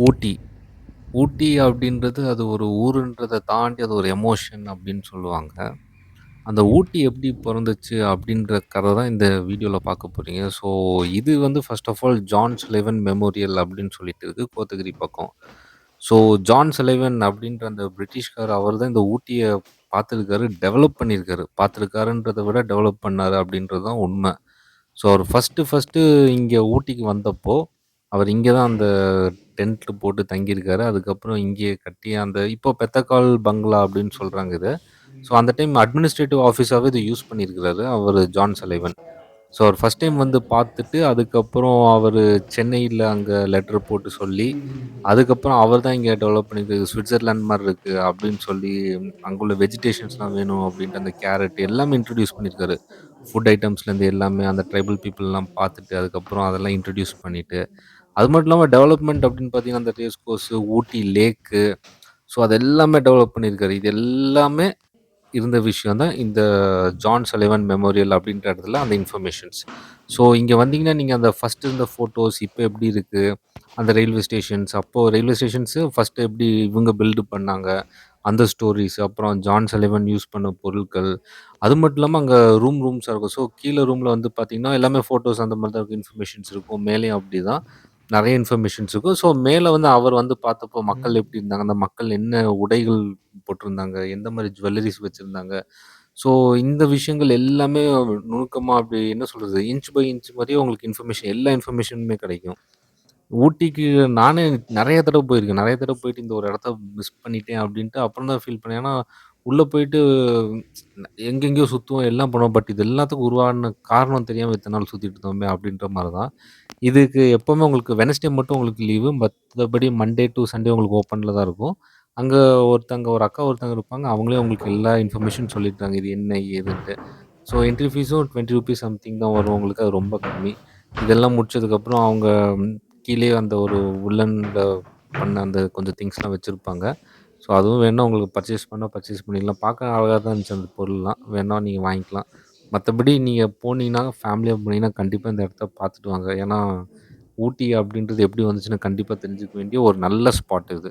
ஊட்டி. ஊட்டி அப்படின்றது அது ஒரு ஊருன்றத தாண்டி அது ஒரு எமோஷன் அப்படின்னு சொல்லுவாங்க. அந்த ஊட்டி எப்படி பொறந்துச்சு அப்படின்ற கத தான் இந்த வீடியோல பார்க்க போறீங்க. ஸோ இது வந்து first of all John Sullivan memorial அப்படின்னு சொல்லிட்டு இருக்கு கோத்தகிரி பக்கம். ஸோ ஜான் சலிவன் அப்படின்ற அந்த பிரிட்டிஷ்காரர் அவர் தான் இந்த ஊட்டிய பார்த்துருக்காரு, டெவலப் பண்ணியிருக்காரு. பார்த்துருக்காருன்றத விட டெவலப் பண்ணாரு அப்படின்றது தான் உண்ம. ஸோ அவர் ஃபர்ஸ்ட்டு இங்க ஊட்டிக்கு வந்தப்போ, அவர் இங்க தான் அந்த டென்ட் போட்டு தங்கியிருக்காரு. அதுக்கப்புறம் இங்கேயே கட்டி அந்த இப்போ பெத்தக்கால் பங்களா அப்படின்னு சொல்றாங்க இத. ஸோ அந்த டைம் அட்மினிஸ்ட்ரேட்டிவ் ஆஃபீஸாவே இத யூஸ் பண்ணியிருக்கிறாரு அவரு ஜான் சலைவன். ஸோ அவர் ஃபர்ஸ்ட் டைம் வந்து பார்த்துட்டு, அதுக்கப்புறம் அவரு சென்னையில அங்க லெட்டர் போட்டு சொல்லி, அதுக்கப்புறம் அவர் தான் இங்க டெவலப் பண்ணிருக்கு. ஸ்விட்சர்லாந்து மாரி இருக்கு அப்படின்னு சொல்லி, அங்குள்ள வெஜிடேஷன்ஸ்லாம் வேணும் அப்படின்ட்டு அந்த கேரட் எல்லாமே இன்ட்ரோடியூஸ் பண்ணியிருக்காரு. ஃபுட் ஐட்டம்ஸ்லேருந்து எல்லாமே அந்த ட்ரைபல் பீப்பிள்லாம் பார்த்துட்டு, அதுக்கப்புறம் அதெல்லாம் இன்ட்ரோடியூஸ் பண்ணிட்டு, அது மட்டும் இல்லாம டெவலப்மெண்ட் அப்படின்னு பார்த்தீங்கன்னா, அந்த ரேஸ் கோர்ஸ், ஊட்டி லேக்கு, ஸோ அது எல்லாமே டெவலப் பண்ணியிருக்காரு. இது எல்லாமே இருந்த விஷயம் தான் இந்த ஜான் சலிவன் மெமோரியல் அப்படின்ற இடத்துல அந்த இன்ஃபர்மேஷன்ஸ். ஸோ இங்க வந்தீங்கன்னா, நீங்க அந்த ஃபர்ஸ்ட் இருந்த ஃபோட்டோஸ் இப்ப எப்படி இருக்கு? அந்த ரயில்வே ஸ்டேஷன்ஸ் அப்போ ரயில்வே ஸ்டேஷன்ஸ் ஃபர்ஸ்ட் எப்படி இவங்க பில்ட் பண்ணாங்க? அந்த ஸ்டோரீஸ், அப்புறம் ஜான் சலிவன் யூஸ் பண்ண பொருட்கள். அது மட்டும் இல்லாம அங்க ரூம்ஸா இருக்கும். ஸோ கீழ ரூம்ல வந்து பார்த்தீங்கன்னா, எல்லாமே ஃபோட்டோஸ் அந்த மாரி தான் இருக்கும். இன்ஃபர்மேஷன்ஸ் இருக்கும். மேலேயும் அப்படிதான். நெறைய இன்ஃபர்மேஷன்ஸ் இருக்கும். ஸோ மேல வந்து அவர் வந்து பார்த்தப்போ மக்கள் எப்படி இருந்தாங்க? அந்த மக்கள் என்ன உடைகள் போட்டிருந்தாங்க? எந்த மாரி ஜுவல்லரீஸ் வச்சிருந்தாங்க? ஸோ இந்த விஷயங்கள் எல்லாமே நுணுக்கமா அப்படி என்ன சொல்றது? இன்ச் பை இன்ச் மாரியே உங்களுக்கு இன்ஃபர்மேஷன் எல்லா இன்ஃபர்மேஷனுமே கிடைக்கும். ஊட்டிக்கு நானே நெறைய தடவ போயிருக்கேன். நெறைய தடவ போயிட்டு இந்த ஒரு இடத்த மிஸ் பண்ணிட்டேன் அப்டின்ட்டு அப்புறம் தான் ஃபீல் பண்ணேன். ஏன்னா, உள்ள போயிட்டு எங்கெங்கேயோ சுத்துவோம், எல்லாம் பண்ணுவோம். பட் இது எல்லாத்துக்கும் உருவான காரணம் தெரியாம இத்தன நாள் சுத்திட்டு இருந்தோமே அப்டின்ற மாரி தான். இதுக்கு எப்பவுமே உங்களுக்கு வெட்னஸ்டே மட்டும் உங்களுக்கு லீவு. மத்தபடி மண்டே டூ சண்டே உங்களுக்கு ஓப்பன்ல தான் இருக்கும். அங்க ஒரு அக்கா ஒருத்தங்க இருப்பாங்க. அவங்களே உங்களுக்கு எல்லா இன்ஃபர்மேஷன் சொல்லிட்டாங்க. இது என்ன? ஏதுன்ட்டு. ஸோ என்ட்ரி ஃபீஸும் ₹20 சம்திங் தான் வரும் உங்களுக்கு. அது ரொம்ப கம்மி. இதெல்லாம் முடிச்சதுக்கப்புறம் அவங்க கீழயே அந்த ஒரு வுல்லன்ல பண்ண அந்த கொஞ்சம் திங்ஸ்லாம் வச்சிருப்பாங்க. ஸோ அதுவும் வேணா உங்களுக்கு பர்ச்சேஸ் பண்ணிக்கலாம். பார்க்க அழகா தான் இருந்துச்சு அந்த பொருள்லாம். வேணா நீங்க வாங்கிக்கலாம். மத்தபடி நீங்க போனீங்கன்னா, ஃபேமிலியா போனீங்கன்னா, கண்டிப்பா இந்த இடத்த பார்த்துட்டு வாங்க. ஏன்னா, ஊட்டி அப்படின்றது எப்படி வந்துச்சுன்னு கண்டிப்பா தெரிஞ்சுக்க வேண்டிய ஒரு நல்ல ஸ்பாட் இது.